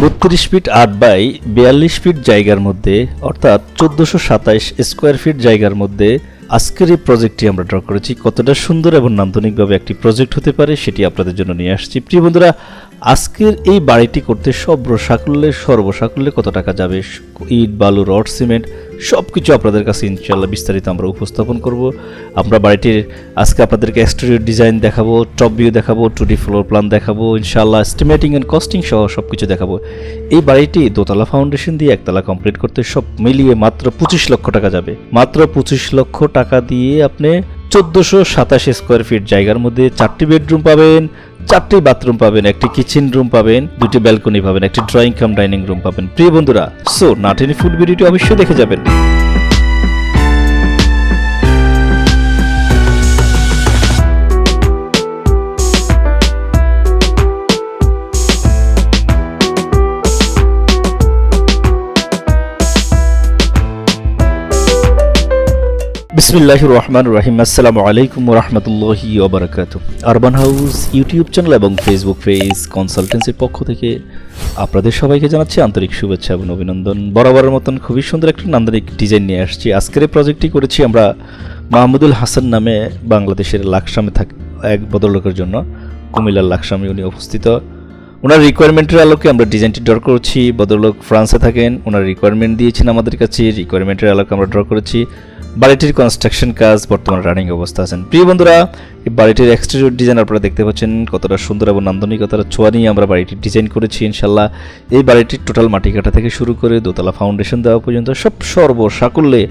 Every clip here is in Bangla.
32 ফিট 8 বাই 42 ফিট জায়গার মধ্যে অর্থাৎ 1427 স্কোয়ার ফিট জায়গার মধ্যে আজকের এই প্রজেক্টটি আমরা ড্র করেছি। কতটা সুন্দর এবং নান্দনিকভাবে একটি প্রজেক্ট হতে পারে সেটি আপনাদের জন্য নিয়ে আসছি। প্রিয় বন্ধুরা, আজকের এই বাড়িটি করতে সর্বসাকুল্যে কত টাকা যাবে, ইট, বালু, রড, সিমেন্ট সব কিছু আপনাদের কাছে ইনশাআল্লাহ বিস্তারিত আমরা উপস্থাপন করব। আমরা বাড়িটির আজকে আপনাদেরকে এক্সটেরিয়র ডিজাইন দেখাবো, টপ ভিউ দেখাবো, 2D ফ্লোর প্ল্যান দেখাবো, ইনশাআল্লাহ এস্টিমেটিং অ্যান্ড কস্টিং সহ সব কিছু দেখাবো। এই বাড়িটি দোতলা ফাউন্ডেশন দিয়ে একতলা কমপ্লিট করতে সব মিলিয়ে মাত্র 25 লক্ষ টাকা যাবে। মাত্র 25 লক্ষ টাকা দিয়ে আপনি 1427 স্কোয়ার ফিট জায়গার মধ্যে 4টি বেডরুম পাবেন, 4টি বাথরুম পাবেন, একটি কিচেন রুম পাবেন, 2টি ব্যালকনি পাবেন, একটি ড্রয়িং কাম ডাইনিং রুম পাবেন। প্রিয় বন্ধুরা, সো না টেনে ফুল ভিডিওটি অবশ্যই দেখে যাবেন। বিসমিল্লাহির রহমানির রহিম। আসসালামু আলাইকুম ওয়া রাহমাতুল্লাহি ওয়া বারাকাতুহু। আরবান হাউস ইউটিউব চ্যানেল এবং ফেসবুক পেজ কনসালটেন্সির পক্ষ থেকে আপনাদের সবাইকে জানাচ্ছি আন্তরিক শুভেচ্ছা এবং অভিনন্দন। বরাবরের মতন খুবই সুন্দর একটা নান্দনিক ডিজাইন নিয়ে আসছি। আজকের এই প্রজেক্টটি করেছি আমরা মাহমুদুল হাসান নামে বাংলাদেশের লাকসামে থাকে এক ভদ্রলোকের জন্য। কুমিল্লার লাকসামে উনি অবস্থিত। ওনার রিকোয়ারমেন্টের আলোকে আমরা ডিজাইনটি ড্র করছি। ভদ্রলোক ফ্রান্সে থাকেন, ওনার রিকোয়ারমেন্ট দিয়েছেন আমাদের কাছে, রিকোয়ারমেন্টের আলোকে আমরা ড্র করেছি। বাড়িটির কনস্ট্রাকশন কাজ বর্তমানে রানিং অবস্থা আছেন। প্রিয় বন্ধুরা, এই বাড়িটির এক্সটেরিয়র ডিজাইন আপনারা দেখতে পাচ্ছেন কতটা সুন্দর এবং নান্দনিকতার ছোঁয়া নিয়ে আমরা বাড়িটি ডিজাইন করেছি। ইনশাল্লাহ এই বাড়িটির টোটাল মাটি কাটা থেকে শুরু করে দোতলা ফাউন্ডেশন দেওয়া পর্যন্ত সর্বসাকুল্যে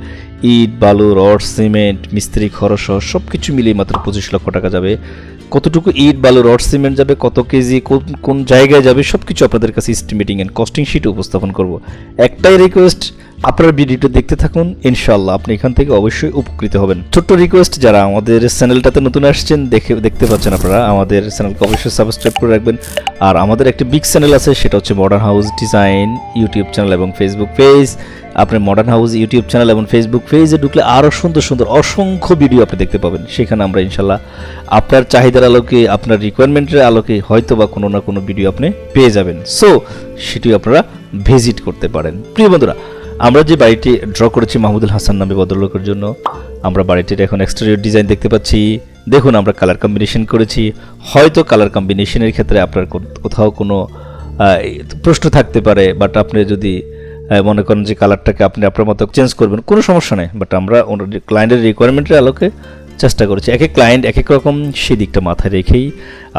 ইট, বালু, রড, সিমেন্ট, মিস্ত্রি খরচ সহ সব কিছু মিলিয়ে মাত্র 25 লক্ষ টাকা যাবে। কতটুকু ইট, বালু, রড, সিমেন্ট যাবে, কত কেজি, কোন জায়গায় যাবে সব কিছু আপনাদের কাছে এস্টিমেটিং অ্যান্ড কস্টিং শিট উপস্থাপন করব। একটাই রিকোয়েস্ট, আপনার ভিডিওটা দেখতে থাকুন, ইনশাআল্লাহ আপনি এখান থেকে অবশ্যই উপকৃত হবেন। ছোট্ট রিকোয়েস্ট, যারা আমাদের চ্যানেলটাতে নতুন আসছেন দেখতে পাচ্ছেন আপনারা, আমাদের চ্যানেলকে অবশ্যই সাবস্ক্রাইব করে রাখবেন। আর আমাদের একটি বিগ চ্যানেল আছে, সেটা হচ্ছে modern house design YouTube channel এবং ফেসবুক পেজ। আপনি মডার্ন হাউস ইউটিউব চ্যানেল এবং ফেসবুক পেজে ঢুকলে আরও সুন্দর সুন্দর অসংখ্য ভিডিও আপনি দেখতে পাবেন। সেখানে আমরা ইনশাআল্লাহ আপনার চাহিদার আলোকে, আপনার রিকোয়ারমেন্টের আলোকে হয়তো বা কোনো না কোনো ভিডিও আপনি পেয়ে যাবেন। সো সেটিও আপনারা ভিজিট করতে পারেন। প্রিয় বন্ধুরা, আমরা যে বাড়িটি ড্র করেছি মাহমুদুল হাসান নামে ভদ্রলোকের জন্য, আমরা বাড়িটির এখন এক্সটেরিয়র ডিজাইন দেখতে পাচ্ছি। দেখুন, আমরা কালার কম্বিনেশন করেছি। হয়তো কালার কম্বিনেশনের ক্ষেত্রে আপনার কোথাও কোনো প্রশ্ন থাকতে পারে, বাট আপনি যদি মনে করেন যে কালারটাকে আপনি আপনার মতো চেঞ্জ করবেন, কোনো সমস্যা নেই। বাট আমরা ক্লায়েন্টের রিকোয়ারমেন্টের আলোকে চেষ্টা করেছি। এক এক ক্লায়েন্ট এক এক রকম, সেই দিকটা মাথায় রেখেই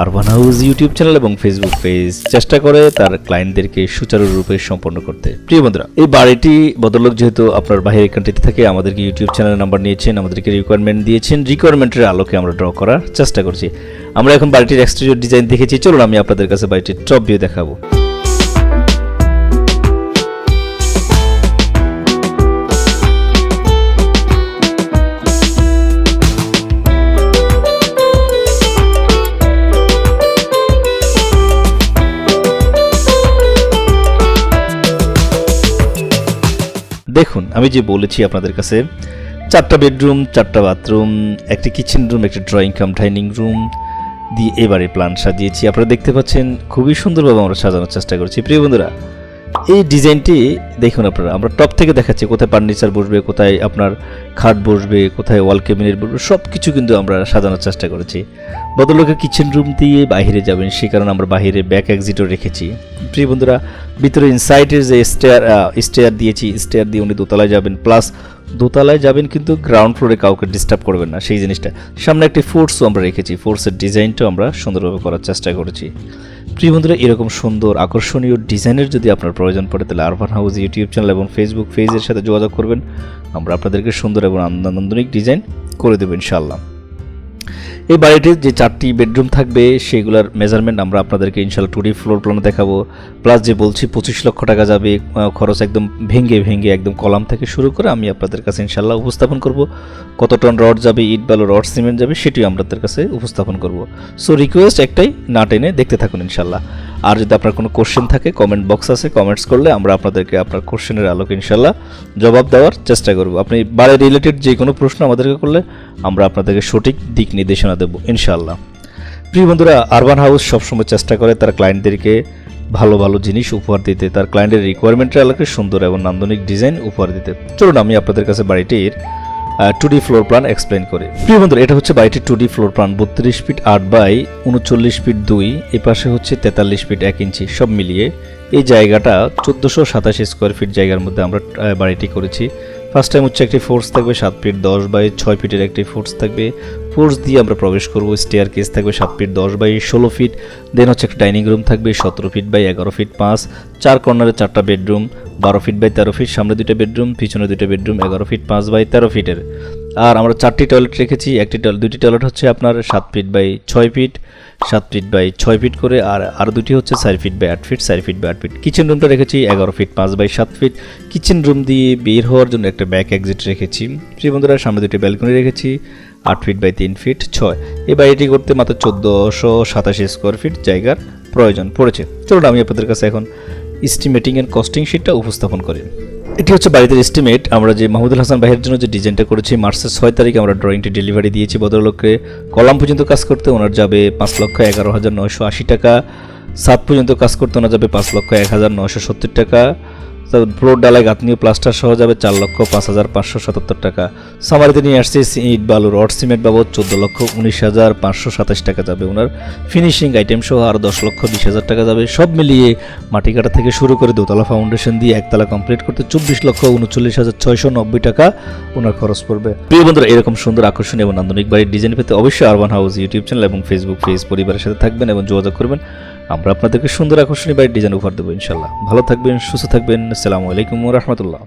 আরবান হাউস ইউটিউব চ্যানেল এবং ফেসবুক পেজ চেষ্টা করে তার ক্লায়েন্টদেরকে সুচারুরূপে সম্পন্ন করতে। প্রিয় বন্ধুরা, এই বাড়িটি ভদ্রলোক যেহেতু আপনার বাইরের কান্ট্রিতে থেকে আমাদেরকে ইউটিউব চ্যানেলের নাম্বার নিয়েছেন, আমাদেরকে রিকোয়ারমেন্ট দিয়েছেন, রিকোয়ারমেন্টের আলোকে আমরা ড্র করার চেষ্টা করছি। আমরা এখন বাড়িটির এক্সটেরিয়র ডিজাইন দেখেছি, চলুন আমি আপনাদের কাছে বাড়িটির টপ ভিউ দেখাবো। দেখুন, আমি যে বলেছি আপনাদের কাছে 4টা বেডরুম, 4টা বাথরুম, একটি কিচেন রুম, একটি ড্রয়িং কাম ডাইনিং রুম দিয়ে এবারে প্ল্যান সাজিয়েছি। আপনারা দেখতে পাচ্ছেন খুবই সুন্দরভাবে আমরা সাজানোর চেষ্টা করেছি। প্রিয় বন্ধুরা, এই ডিজাইনটি দেখুন আপনারা, আমরা টপ থেকে দেখাচ্ছি কোথায় ফার্নিচার বসবে, কোথায় আপনার খাট বসবে, কোথায় ওয়াল ক্যাবিনেট বসবে, সব কিছু কিন্তু আমরা সাজানোর চেষ্টা করেছি। ভদ্রলোকের কিচেন রুম দিয়ে বাইরে যাবেন, সে কারণে আমরা বাইরে ব্যাক এক্সিটও রেখেছি। প্রিয় বন্ধুরা, ভিতরে ইনসাইডের যে স্টেয়ার দিয়েছি, স্টেয়ার দিয়ে উনি দোতলায় যাবেন, প্লাস দোতলায় যাবেন কিন্তু গ্রাউন্ড ফ্লোরে কাউকে ডিস্টার্ব করবেন না, সেই জিনিসটা। সামনে একটি ফোর্সও আমরা রেখেছি, ফোর্সের ডিজাইনটাও আমরা সুন্দরভাবে করার চেষ্টা করেছি। প্রিয় বন্ধুরা, এরকম সুন্দর আকর্ষণীয় ডিজাইনের যদি আপনার প্রয়োজন পড়ে তাহলে আরবান হাউস ইউটিউব চ্যানেল এবং ফেসবুক পেজের সাথে যোগাযোগ করবেন। আমরা আপনাদেরকে সুন্দর এবং আনন্দনিক ডিজাইন করে দেবো ইনশাআল্লাহ। এই বাড়িটির যে 4টি বেডরুম থাকবে সেগুলোর মেজারমেন্ট আমরা আপনাদেরকে ইনশাআল্লাহ 2D ফ্লোর প্ল্যানে দেখাবো। প্লাস যে বলছি 25 লক্ষ টাকা যাবে খরচ, একদম ভেঙে একদম কলাম থেকে শুরু করে আমি আপনাদের কাছে ইনশাআল্লাহ উপস্থাপন করব। কত টন রড যাবে, ইট, বালু, রড, সিমেন্ট যাবে, সেটিও আপনাদের কাছে উপস্থাপন করব। সো রিকোয়েস্ট একটাই, না টেনে দেখতে থাকুন ইনশাআল্লাহ। আর যদি আপনার কোনো কোশ্চেন থাকে, কমেন্ট বক্স আছে, কমেন্টস করলে আমরা আপনাদেরকে আপনার কোশ্চেনের আলোকে ইনশাআল্লাহ জবাব দেওয়ার চেষ্টা করব। আপনি বাড়ি রিলেটেড যে কোনো প্রশ্ন আমাদেরকে করলে আমরা আপনাদেরকে সঠিক দিক নির্দেশনা দেব ইনশাআল্লাহ। প্রিয় বন্ধুরা, আরবান হাউস সবসময় চেষ্টা করে তার ক্লায়েন্টদেরকে ভালো ভালো জিনিস উপহার দিতে, তার ক্লায়েন্টের রিকোয়ারমেন্টের এলাকায় সুন্দর এবং নান্দনিক ডিজাইন উপহার দিতে। চলুন আমি আপনাদের কাছে বাড়িটির 2D ফ্লোর প্ল্যান এক্সপ্লেন করি। প্রিয় বন্ধুরা, এটা হচ্ছে বাড়িটির 2D floor plan. 32 feet 8 by 39 feet 2, এই পাশে হচ্ছে 43 ফিট 1 ইঞ্চি, সব মিলিয়ে এই জায়গাটা 1427 স্কোয়ার ফিট জায়গার মধ্যে আমরা বাড়িটি করেছি। ফার্স্ট টাইম হচ্ছে একটি ফোর্স থাকবে 7 ফিট 10 বাই 6 ফিটের একটি ফোর্স থাকবে, ফোর্স দিয়ে আমরা প্রবেশ করব। স্টেয়ার কেস থাকবে 7 ফিট 10 বাই 16 ফিট। দেন হচ্ছে একটা ডাইনিং রুম থাকবে 17 ফিট বাই 11 ফিট 5, 4 কর্নারে 4টা বেডরুম, 12 ফিট বাই 13 ফিট, সামনে 2টা বেডরুম, পিছনে 2টা বেডরুম, 11 ফিট 5 বাই 13 ফিটের। আর আমরা 4টি টয়লেট রেখেছি। দুটি টয়লেট হচ্ছে আপনার 7 feet by 6 feet, 7 feet by 6 feet করে, আর দুটি হচ্ছে 4 feet by 8 feet, 4 feet by 8 feet. Kitchen রুমটা রেখেছি 11 feet 5 by 7 feet. Kitchen room দিয়ে বের হওয়ার জন্য একটা ব্যাক এক্সিট রেখেছি। প্রিয় বন্ধুরা, সামনে 2টি ব্যালকনি রেখেছি 8 ফিট বাই 3 ফিট 6। এই বাড়িটি করতে মাত্র 1487 স্কোয়ার ফিট জায়গার প্রয়োজন পড়েছে। চলুন আমি আপনাদের কাছে এখন এস্টিমেটিং এন্ড কস্টিং শিটটা উপস্থাপন করি। এটি হচ্ছে বাড়িতে এস্টিমেট। আমরা যে মাহমুদুল হাসান ভাইয়ের জন্য যে ডিজাইনটা করেছি, মার্চের 6 তারিখে আমরা ড্রয়িংটি ডেলিভারি দিয়েছি ভদ্রলোককে। কলাম পর্যন্ত কাজ করতে ওনার যাবে 5,11,980 টাকা। ছাদ পর্যন্ত কাজ করতে ওনার যাবে 5,01,970 টাকা। ফ্লোর ডালাই গাঁথনি প্লাস্টার সহ যাবে 4,05,577 টাকা। সামারিতে নিয়ে আসছে ইট বালু রড সিমেন্ট বাবদ 14,19,527 টাকা যাবে ওনার। ফিনিশিং আইটেম সহ আরও 10,20,000 টাকা যাবে। সব মিলিয়ে মাটি কাটা থেকে শুরু করে দোতলা ফাউন্ডেশন দিয়ে একতলা কমপ্লিট করতে 24,39,690 টাকা ওনার খরচ পড়বে। প্রিয় বন্ধুরা, এরকম সুন্দর আকর্ষণীয় এবং নান্দনিক বাড়ির ডিজাইন পেতে অবশ্যই আরবান হাউস ইউটিউব চ্যানেল এবং ফেসবুক পেজ পরিবারের সাথে থাকবেন এবং যোগাযোগ করবেন। আমরা আপনাদেরকে সুন্দর আকর্ষণীয় বাড়ির ডিজাইন উপহার দেবো ইনশাল্লাহ। ভালো থাকবেন, সুস্থ থাকবেন। আসসালামু আলাইকুম ওয়া রাহমাতুল্লাহ।